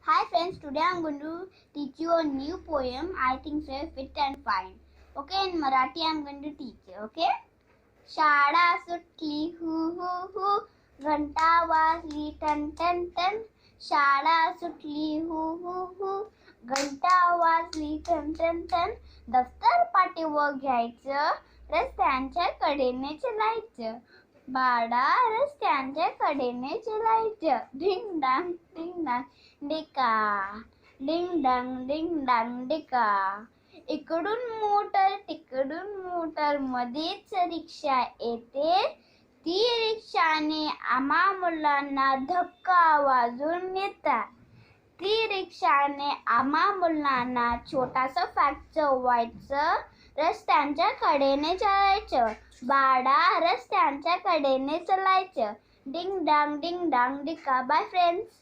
Hi friends, today I'm going to teach you a new poem. I think so fit and fine. Okay, in Marathi I'm going to teach you. Okay. शाळा सुटली हु हु हु, घंटा वाजली ton ton ton. शाळा सुटली हु हु हु, घंटा वाजली ton ton ton. दफ्तर पाठीवर घ्यायचं, रस्त्यांच्या कडेने चलायचं. बाळा रस्त्यांच्या कडेने चलायचं. डिंग डांग डिका, डिंग डांग डिका. इकडून मोटर तिकडून मोटर, मध्येच रिक्षा येते. ती रिक्षाने आम्हा मुलांना धक्का वाजून नेतात. ती रिक्षाने आम्हा मुलांना छोटासा फॅक्टचं व्हायचं. रस्त्यांच्या कडेने चालायचं. बाळा रस्त्यांच्या कडेने चालायचं. डिंग डांग डिका. Bye friends.